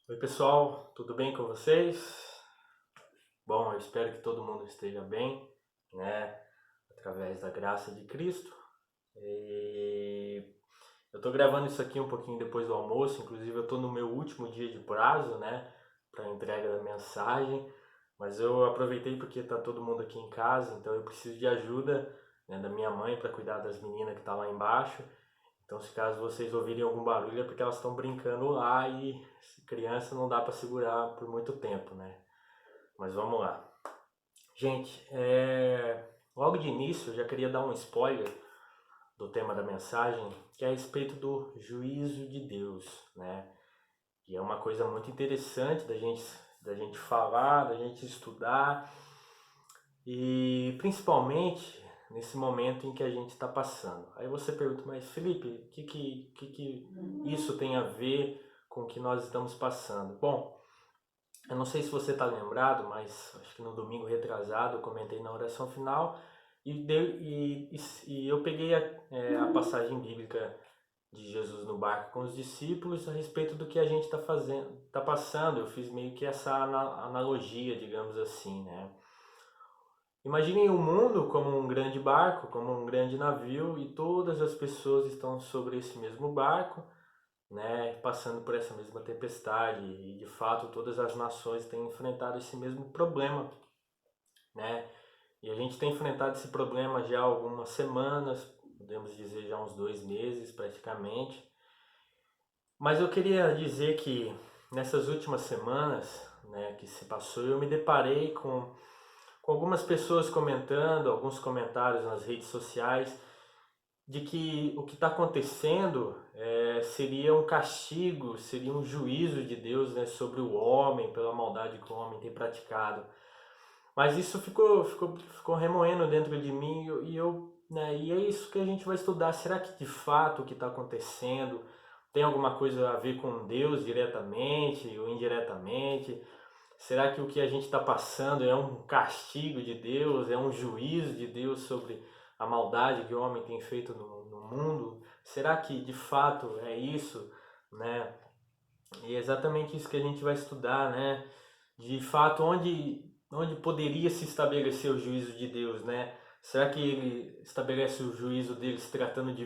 Oi pessoal, tudo bem com vocês? Bom, eu espero que todo mundo esteja bem, né? Através da graça de Cristo. E eu tô gravando isso aqui um pouquinho depois do almoço, inclusive eu tô no meu último dia de prazo, né? Para entrega da mensagem, mas eu aproveitei porque tá todo mundo aqui em casa, então eu preciso de ajuda, né, da minha mãe para cuidar das meninas que tá lá embaixo. Então, se caso vocês ouvirem algum barulho, é porque elas estão brincando lá e criança não dá para segurar por muito tempo, né? Mas vamos lá. Gente, logo de início eu já queria dar um spoiler do tema da mensagem, que é a respeito do juízo de Deus, né? E é uma coisa muito interessante da gente falar, da gente estudar e principalmente nesse momento em que a gente está passando. Aí você pergunta, mas Felipe, o que isso tem a ver com o que nós estamos passando? Bom, eu não sei se você está lembrado, mas acho que no domingo retrasado eu comentei na oração final e eu peguei a passagem bíblica de Jesus no barco com os discípulos a respeito do que a gente está fazendo, está passando. Eu fiz meio que essa analogia, digamos assim, né? Imaginem o mundo como um grande barco, como um grande navio, e todas as pessoas estão sobre esse mesmo barco, né, passando por essa mesma tempestade. E de fato, todas as nações têm enfrentado esse mesmo problema, né? E a gente tem enfrentado esse problema já há algumas semanas, podemos dizer já há uns 2 meses praticamente. Mas eu queria dizer que nessas últimas semanas, né, que se passou, eu me deparei com algumas pessoas comentando, alguns comentários nas redes sociais, de que o que está acontecendo seria um castigo, seria um juízo de Deus, né, sobre o homem, pela maldade que o homem tem praticado. Mas isso ficou remoendo dentro de mim e é isso que a gente vai estudar. Será que de fato o que está acontecendo tem alguma coisa a ver com Deus diretamente ou indiretamente? Será que o que a gente está passando é um castigo de Deus, é um juízo de Deus sobre a maldade que o homem tem feito no mundo? Será que de fato é isso, né? E é exatamente isso que a gente vai estudar, né? De fato, onde poderia se estabelecer o juízo de Deus, né? Será que ele estabelece o juízo dele se tratando de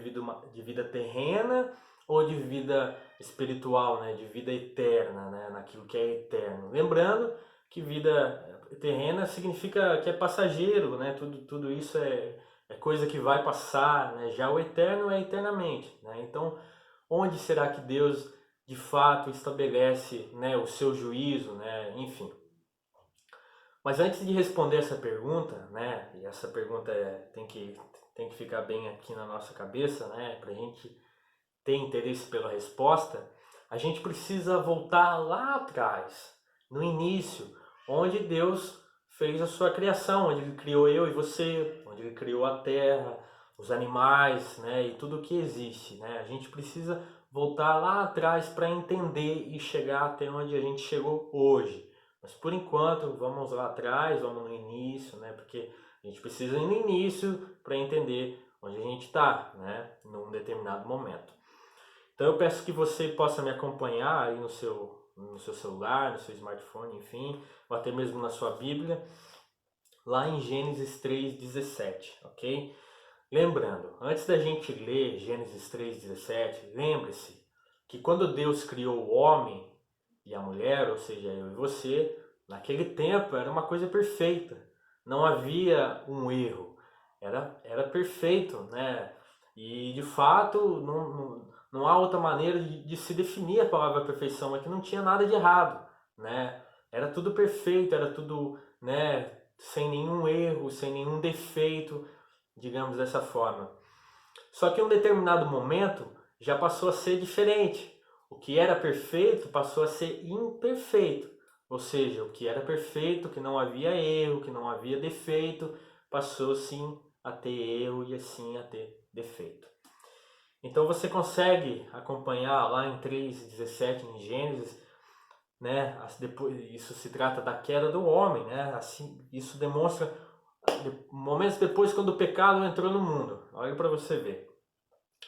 vida terrena ou de vida espiritual, né? De vida eterna, né? Naquilo que é eterno. Lembrando que vida terrena significa que é passageiro, né? Tudo isso é coisa que vai passar, né? Já o eterno é eternamente, né? Então, onde será que Deus de fato estabelece, né, o seu juízo, né? Enfim. Mas antes de responder essa pergunta, né, e essa pergunta tem que ficar bem aqui na nossa cabeça, né, para a gente ter interesse pela resposta, a gente precisa voltar lá atrás, no início, onde Deus fez a sua criação, onde Ele criou eu e você, onde Ele criou a terra, os animais, né, e tudo que existe, né? A gente precisa voltar lá atrás para entender e chegar até onde a gente chegou hoje. Mas por enquanto, vamos lá atrás, vamos no início, né? Porque a gente precisa ir no início para entender onde a gente está, né? Num determinado momento. Então eu peço que você possa me acompanhar aí no seu celular, no seu smartphone, enfim, ou até mesmo na sua Bíblia, lá em Gênesis 3:17, ok? Lembrando, antes da gente ler Gênesis 3:17, lembre-se que quando Deus criou o homem e a mulher, ou seja, eu e você, naquele tempo era uma coisa perfeita. Não havia um erro. Era perfeito, né? E de fato não há outra maneira de se definir a palavra perfeição, é que não tinha nada de errado, né? Era tudo perfeito, era tudo, né, sem nenhum erro, sem nenhum defeito, digamos dessa forma. Só que em um determinado momento já passou a ser diferente. O que era perfeito passou a ser imperfeito. Ou seja, o que era perfeito, que não havia erro, que não havia defeito, passou sim a ter erro e assim a ter defeito. Então você consegue acompanhar lá em 3:17 em Gênesis, né? Depois, isso se trata da queda do homem, né? Assim, isso demonstra momentos depois quando o pecado entrou no mundo. Olha para você ver.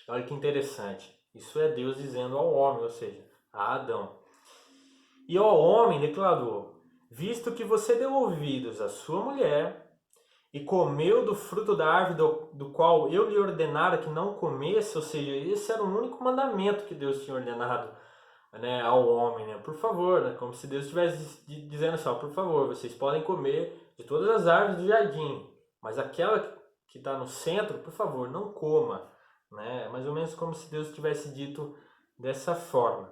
Olha que interessante. Isso é Deus dizendo ao homem, ou seja, a Adão. E ao homem declarou: visto que você deu ouvidos à sua mulher e comeu do fruto da árvore do qual eu lhe ordenara que não comesse, ou seja, esse era o único mandamento que Deus tinha ordenado, né, ao homem, né? Por favor, né? Como se Deus estivesse dizendo assim, ó, por favor, vocês podem comer de todas as árvores do jardim, mas aquela que está no centro, por favor, não coma, né? Mais ou menos como se Deus tivesse dito dessa forma,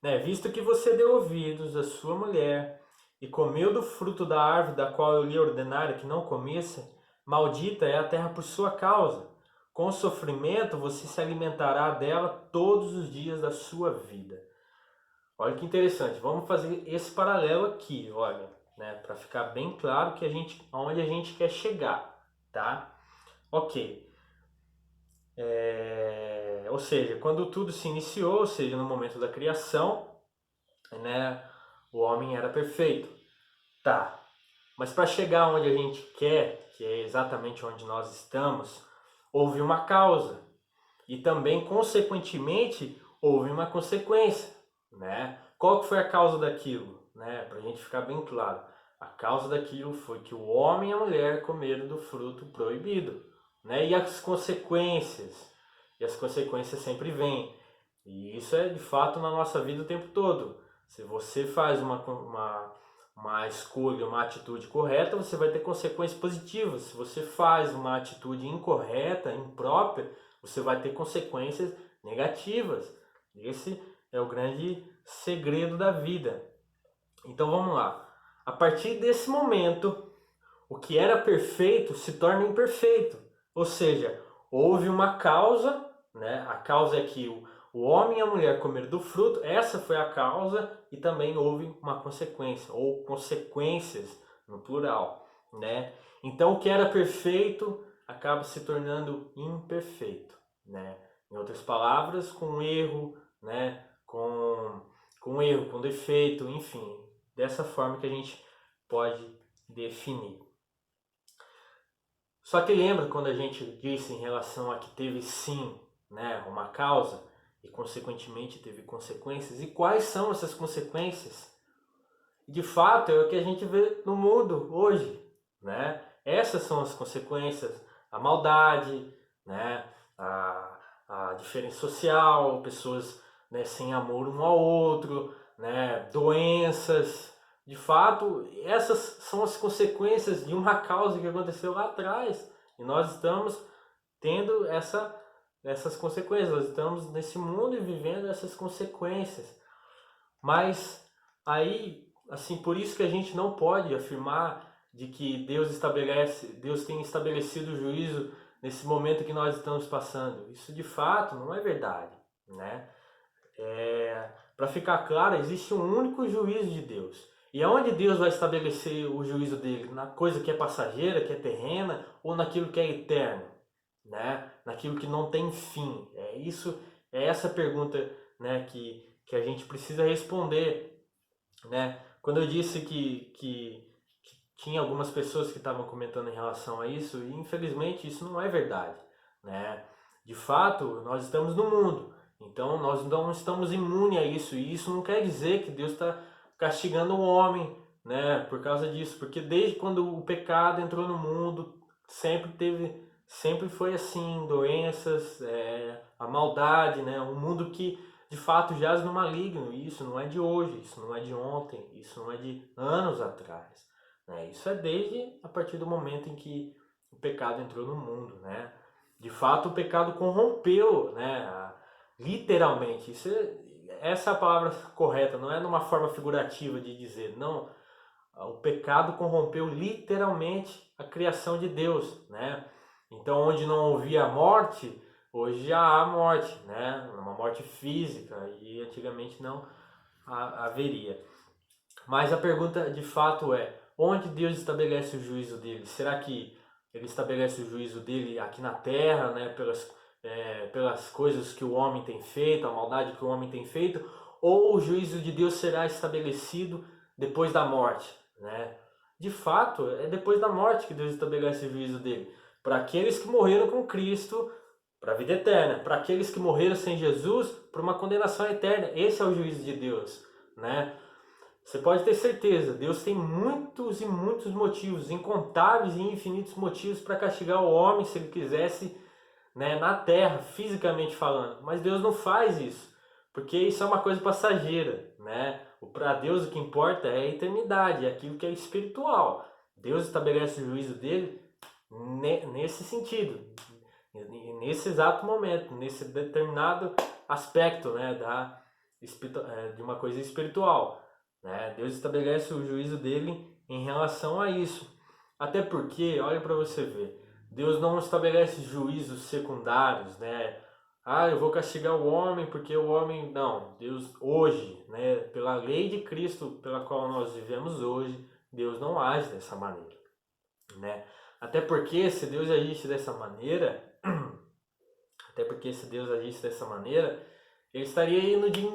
né? Visto que você deu ouvidos à sua mulher e comeu do fruto da árvore da qual eu lhe ordenara que não comesse, maldita é a terra por sua causa. Com sofrimento você se alimentará dela todos os dias da sua vida. Olha que interessante. Vamos fazer esse paralelo aqui, olha, né, para ficar bem claro que aonde a gente quer chegar, tá? Ok. Ou seja, quando tudo se iniciou, ou seja, no momento da criação, né, o homem era perfeito. Tá. Mas para chegar onde a gente quer, que é exatamente onde nós estamos, houve uma causa e também, consequentemente, houve uma consequência, né? Qual que foi a causa daquilo, né? Para a gente ficar bem claro, a causa daquilo foi que o homem e a mulher comeram do fruto proibido, né? E as consequências, sempre vêm. E isso é de fato na nossa vida o tempo todo. Se você faz uma escolha, uma atitude correta, você vai ter consequências positivas. Se você faz uma atitude incorreta, imprópria, você vai ter consequências negativas. Esse é o grande segredo da vida. Então vamos lá. A partir desse momento, o que era perfeito se torna imperfeito. Ou seja, houve uma causa, né? A causa é que o homem e a mulher comeram do fruto, essa foi a causa, e também houve uma consequência, ou consequências no plural, né? Então o que era perfeito acaba se tornando imperfeito, né? Em outras palavras, com erro, né? Com erro, com defeito, enfim, dessa forma que a gente pode definir. Só que lembra quando a gente disse em relação a que teve sim, né, uma causa e consequentemente teve consequências? E quais são essas consequências? De fato é o que a gente vê no mundo hoje, né? Essas são as consequências: a maldade, né, a diferença social, pessoas, né, sem amor um ao outro, né, doenças. De fato, essas são as consequências de uma causa que aconteceu lá atrás. E nós estamos tendo essas consequências, nós estamos nesse mundo e vivendo essas consequências. Mas aí, assim, por isso que a gente não pode afirmar de que Deus tem estabelecido o juízo nesse momento que nós estamos passando. Isso de fato não é verdade, né? Para ficar claro, existe um único juízo de Deus. E aonde Deus vai estabelecer o juízo dele? Na coisa que é passageira, que é terrena, ou naquilo que é eterno, né? Naquilo que não tem fim. É essa pergunta, né, que a gente precisa responder, né? Quando eu disse que tinha algumas pessoas que estavam comentando em relação a isso, e infelizmente isso não é verdade, né? De fato, nós estamos no mundo, então nós não estamos imunes a isso, e isso não quer dizer que Deus está castigando o homem, né, por causa disso, porque desde quando o pecado entrou no mundo, sempre foi assim, doenças, a maldade, né, um mundo que de fato jaz no maligno. E isso não é de hoje, isso não é de ontem, isso não é de anos atrás, né? Isso é desde a partir do momento em que o pecado entrou no mundo, né? De fato, o pecado corrompeu, né? Literalmente, essa é a palavra correta, não é numa forma figurativa de dizer, não. O pecado corrompeu literalmente a criação de Deus, né? Então, onde não havia morte, hoje já há morte, né? Uma morte física, e antigamente não haveria. Mas a pergunta de fato é: onde Deus estabelece o juízo dele? Será que ele estabelece o juízo dele aqui na terra, né? Pelas coisas que o homem tem feito, a maldade que o homem tem feito? Ou o juízo de Deus será estabelecido depois da morte, né? De fato, é depois da morte que Deus estabelece o juízo dele. Para aqueles que morreram com Cristo, para a vida eterna. Para aqueles que morreram sem Jesus, para uma condenação eterna. Esse é o juízo de Deus, né? Você pode ter certeza, Deus tem muitos e muitos motivos, incontáveis e infinitos motivos para castigar o homem se ele quisesse, né, na terra, fisicamente falando. Mas Deus não faz isso, porque isso é uma coisa passageira, né? Para Deus o que importa é a eternidade, é aquilo que é espiritual. Deus estabelece o juízo dele nesse sentido, nesse exato momento, nesse determinado aspecto, né, de uma coisa espiritual, né? Deus estabelece o juízo dele em relação a isso. Até porque, olha para você ver, Deus não estabelece juízos secundários, né? Ah, eu vou castigar o homem porque o homem... Não, Deus hoje, né, pela lei de Cristo pela qual nós vivemos hoje, Deus não age dessa maneira, né? Até porque se Deus agisse dessa maneira, ele estaria indo de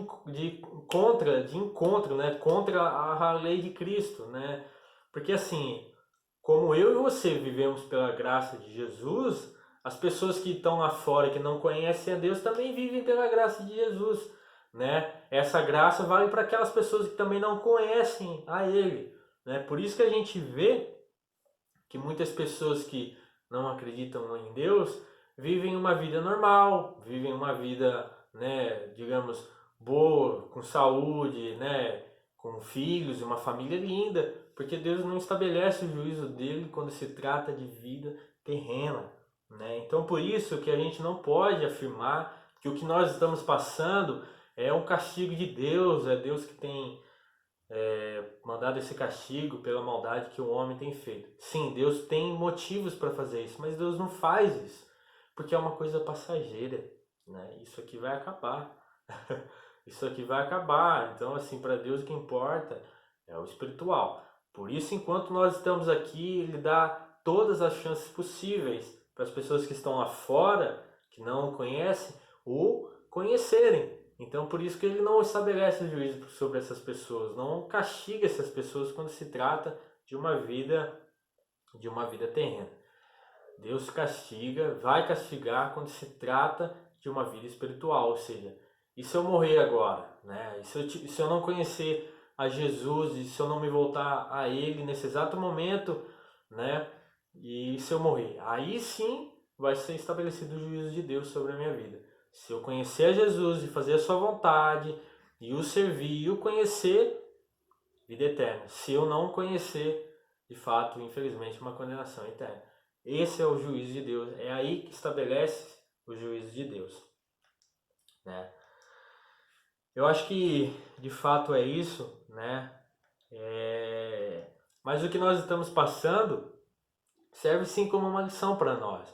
encontro, né, contra a lei de Cristo, né? Porque assim, como eu e você vivemos pela graça de Jesus, as pessoas que estão lá fora que não conhecem a Deus também vivem pela graça de Jesus, né? Essa graça vale para aquelas pessoas que também não conhecem a Ele, né? Por isso que a gente vê que muitas pessoas que não acreditam em Deus vivem uma vida normal, vivem uma vida, né, digamos, boa, com saúde, né, com filhos, uma família linda, porque Deus não estabelece o juízo dele quando se trata de vida terrena, né? Então por isso que a gente não pode afirmar que o que nós estamos passando é um castigo de Deus, é Deus que tem mandado esse castigo pela maldade que o homem tem feito. Sim, Deus tem motivos para fazer isso, mas Deus não faz isso, porque é uma coisa passageira, né? Isso aqui vai acabar. Isso aqui vai acabar. Então, assim, para Deus o que importa é o espiritual. Por isso, enquanto nós estamos aqui, Ele dá todas as chances possíveis para as pessoas que estão lá fora, que não o conhecem, o conhecerem. Então, por isso que Ele não estabelece juízo sobre essas pessoas, não castiga essas pessoas quando se trata de uma vida terrena. Deus castiga, vai castigar quando se trata de uma vida espiritual, ou seja, e se eu morrer agora, né? E se eu não conhecer a Jesus, e se eu não me voltar a Ele nesse exato momento, né? E se eu morrer, aí sim vai ser estabelecido o juízo de Deus sobre a minha vida. Se eu conhecer a Jesus e fazer a sua vontade, e o servir e o conhecer, vida eterna. Se eu não conhecer, de fato, infelizmente, uma condenação eterna. Esse é o juízo de Deus. É aí que estabelece o juízo de Deus, né? Eu acho que de fato é isso, né? Mas o que nós estamos passando serve sim como uma lição para nós,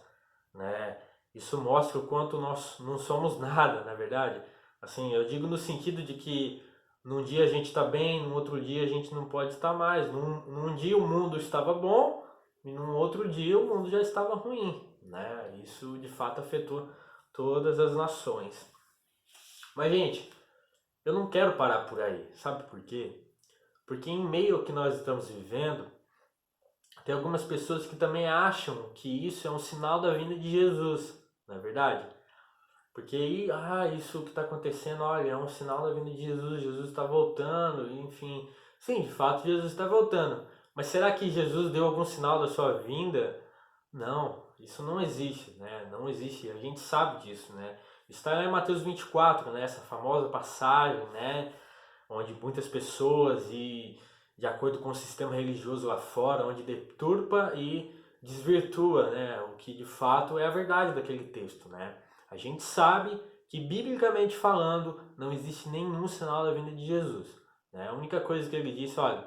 né? Isso mostra o quanto nós não somos nada, na verdade. Assim, eu digo no sentido de que num dia a gente está bem, no outro dia a gente não pode estar mais. Num dia o mundo estava bom e num outro dia o mundo já estava ruim, né? Isso de fato afetou todas as nações. Mas, gente, eu não quero parar por aí, sabe por quê? Porque em meio ao que nós estamos vivendo, tem algumas pessoas que também acham que isso é um sinal da vinda de Jesus, não é verdade? Porque aí, isso que está acontecendo, olha, é um sinal da vinda de Jesus, Jesus está voltando, enfim. Sim, de fato, Jesus está voltando. Mas será que Jesus deu algum sinal da sua vinda? Não, isso não existe, né? Não existe, a gente sabe disso, né? Está lá em Mateus 24, né? Essa famosa passagem, né? Onde muitas pessoas, e de acordo com o sistema religioso lá fora, onde deturpa e desvirtua, né? O que de fato é a verdade daquele texto, né? A gente sabe que, biblicamente falando, não existe nenhum sinal da vinda de Jesus, né? A única coisa que ele disse, olha,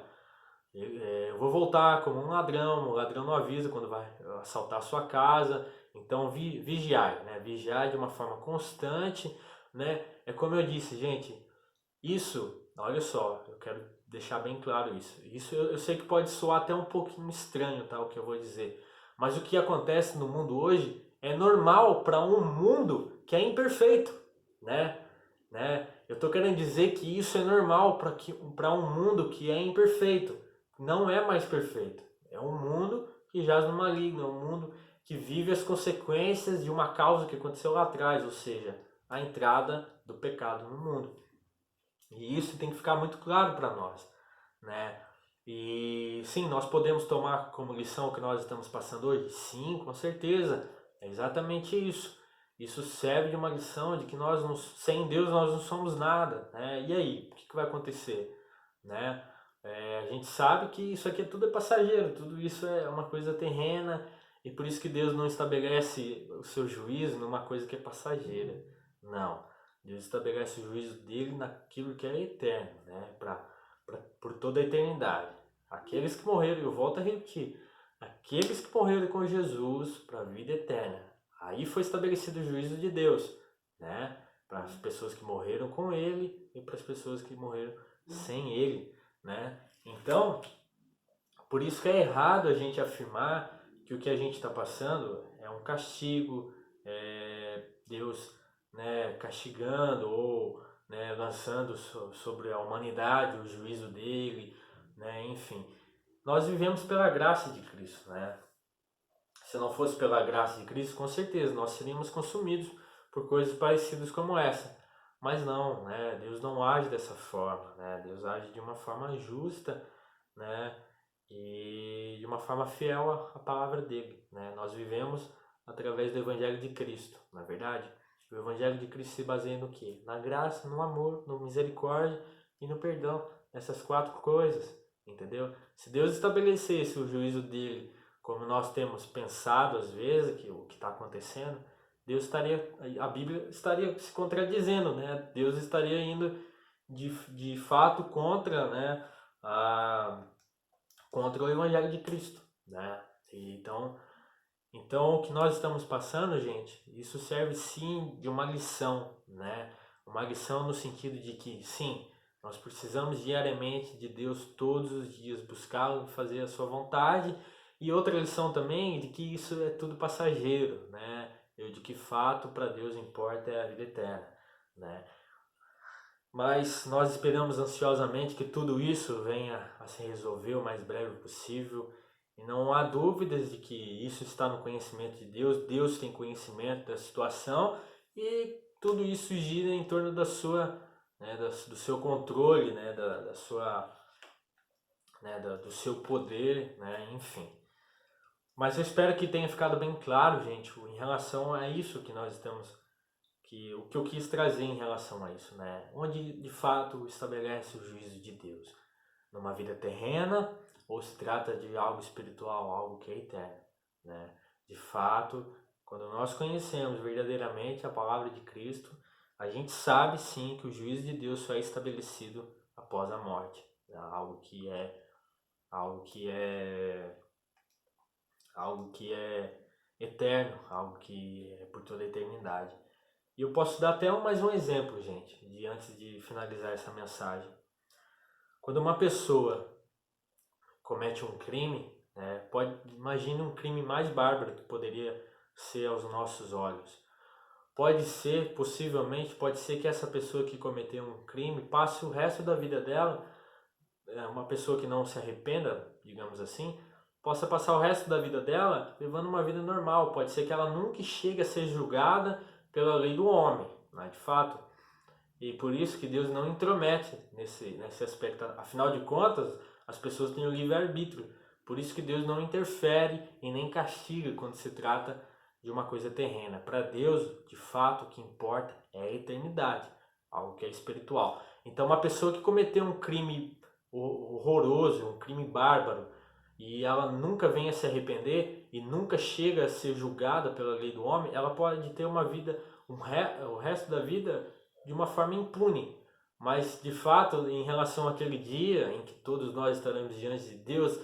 eu vou voltar como um ladrão, o ladrão não avisa quando vai assaltar a sua casa, então vigiai, né? Vigiai de uma forma constante, né? É como eu disse, gente, isso, olha só, eu quero deixar bem claro isso. Isso eu sei que pode soar até um pouquinho estranho, tá, o que eu vou dizer, mas o que acontece no mundo hoje é normal para um mundo que é imperfeito, né? Eu estou querendo dizer que isso é normal para um mundo que é imperfeito, não é mais perfeito. É um mundo que jaz no maligno, é um mundo que vive as consequências de uma causa que aconteceu lá atrás, ou seja, a entrada do pecado no mundo. E isso tem que ficar muito claro para nós, né? E sim, nós podemos tomar como lição o que nós estamos passando hoje? Sim, com certeza. É exatamente isso. Isso serve de uma lição de que nós não, sem Deus nós não somos nada, né? E aí, o que vai acontecer, né? A gente sabe que isso aqui tudo é passageiro, tudo isso é uma coisa terrena e por isso que Deus não estabelece o seu juízo numa coisa que é passageira. Não. Deus estabelece o juízo dele naquilo que é eterno, né? Por toda a eternidade. Aqueles que morreram, eu volto a repetir, aqueles que morreram com Jesus para a vida eterna. Aí foi estabelecido o juízo de Deus, né? Para as pessoas que morreram com ele e para as pessoas que morreram sem ele, né? Então, por isso que é errado a gente afirmar que o que a gente está passando é um castigo, Deus, né, castigando ou, né, lançando sobre a humanidade o juízo dele, né, enfim. Nós vivemos pela graça de Cristo, né? Se não fosse pela graça de Cristo, com certeza nós seríamos consumidos por coisas parecidas como essa. Mas não, né? Deus não age dessa forma, né? Deus age de uma forma justa, né? E de uma forma fiel à palavra dele, né? Nós vivemos através do Evangelho de Cristo, na verdade. O Evangelho de Cristo se baseia no quê? Na graça, no amor, na misericórdia e no perdão. Essas quatro coisas, entendeu? Se Deus estabelecesse o juízo dele como nós temos pensado às vezes que o que está acontecendo, Deus estaria, a Bíblia estaria se contradizendo, né? Deus estaria indo de fato contra, né? Contra o Evangelho de Cristo, né? Então o que nós estamos passando, gente, isso serve sim de uma lição, né? Uma lição no sentido de que, sim, nós precisamos diariamente de Deus todos os dias, buscá-lo, fazer a sua vontade. E outra lição também de que isso é tudo passageiro, né? E de que fato para Deus importa é a vida eterna, né? Mas nós esperamos ansiosamente que tudo isso venha a se resolver o mais breve possível. E não há dúvidas de que isso está no conhecimento de Deus. Deus tem conhecimento da situação e tudo isso gira em torno da sua, né, do seu controle, né, da sua, né, do seu poder, né, enfim. Mas eu espero que tenha ficado bem claro, gente, em relação a isso que nós estamos, o que eu quis trazer em relação a isso, né? Onde de fato estabelece o juízo de Deus, numa vida terrena ou se trata de algo espiritual, algo que é eterno, né? De fato, quando nós conhecemos verdadeiramente a palavra de Cristo, a gente sabe sim que o juízo de Deus só é estabelecido após a morte, né? Algo que é algo que é eterno, algo que é por toda a eternidade. E eu posso dar até mais um exemplo, gente, antes de finalizar essa mensagem. Quando uma pessoa comete um crime, né, imagine um crime mais bárbaro que poderia ser aos nossos olhos. Pode ser que essa pessoa que cometeu um crime passe o resto da vida dela, uma pessoa que não se arrependa, digamos assim, possa passar o resto da vida dela levando uma vida normal. Pode ser que ela nunca chegue a ser julgada pela lei do homem, né, de fato. E por isso que Deus não intromete nesse aspecto. Afinal de contas, as pessoas têm o livre-arbítrio. Por isso que Deus não interfere e nem castiga quando se trata de uma coisa terrena. Para Deus, de fato, o que importa é a eternidade, algo que é espiritual. Então, uma pessoa que cometeu um crime horroroso, um crime bárbaro, e ela nunca vem a se arrepender e nunca chega a ser julgada pela lei do homem, ela pode ter uma vida, o resto da vida de uma forma impune. Mas, de fato, em relação àquele dia em que todos nós estaremos diante de Deus,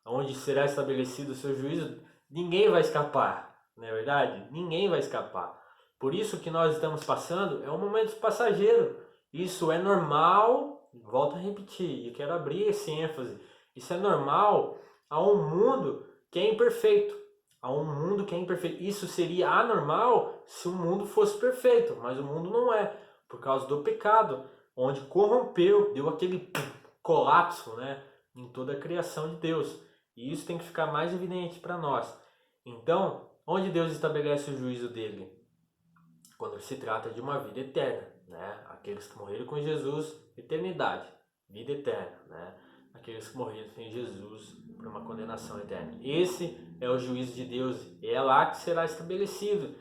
onde será estabelecido o seu juízo, ninguém vai escapar, não é verdade? Ninguém vai escapar. Por isso que nós estamos passando é um momento passageiro. Isso é normal, volto a repetir, e quero abrir esse ênfase. Isso é normal a um mundo que é imperfeito. A um mundo que é imperfeito. Isso seria anormal se o mundo fosse perfeito, mas o mundo não é, por causa do pecado, onde corrompeu, deu aquele colapso, né, em toda a criação de Deus. E isso tem que ficar mais evidente para nós. Então, onde Deus estabelece o juízo dele? Quando se trata de uma vida eterna, né? Aqueles que morreram com Jesus, eternidade, vida eterna, né? Aqueles que morreram sem Jesus para uma condenação eterna. Esse é o juízo de Deus, e é lá que será estabelecido.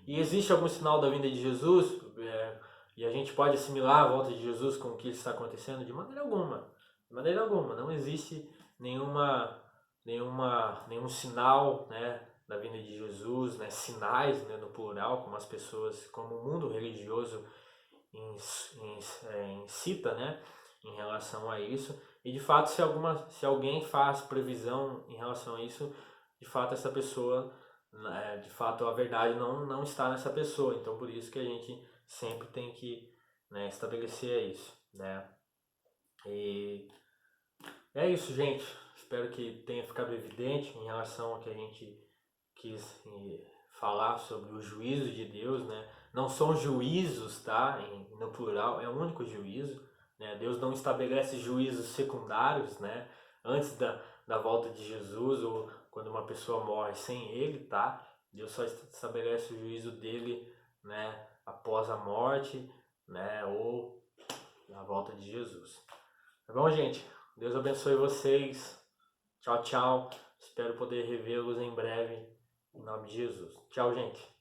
E existe algum sinal da vinda de Jesus? E a gente pode assimilar a volta de Jesus com o que está acontecendo? De maneira alguma. De maneira alguma. Não existe nenhum sinal, né, da vinda de Jesus, né, sinais, né, no plural, como as pessoas, como o mundo religioso incita, né, em relação a isso. E de fato, se alguém faz previsão em relação a isso, de fato essa pessoa, né, de fato a verdade não está nessa pessoa. Então por isso que a gente sempre tem que, né, estabelecer isso, né. E é isso, gente. Espero que tenha ficado evidente em relação ao que a gente quis falar sobre o juízo de Deus, né? Não são juízos, tá? No plural, é o único juízo, né? Deus não estabelece juízos secundários, né? Antes da volta de Jesus ou quando uma pessoa morre sem ele, tá? Deus só estabelece o juízo dele, né? Após a morte, né? Ou na volta de Jesus. Tá bom, gente? Deus abençoe vocês. Tchau, tchau. Espero poder revê-los em breve. Em nome de Jesus. Tchau, gente.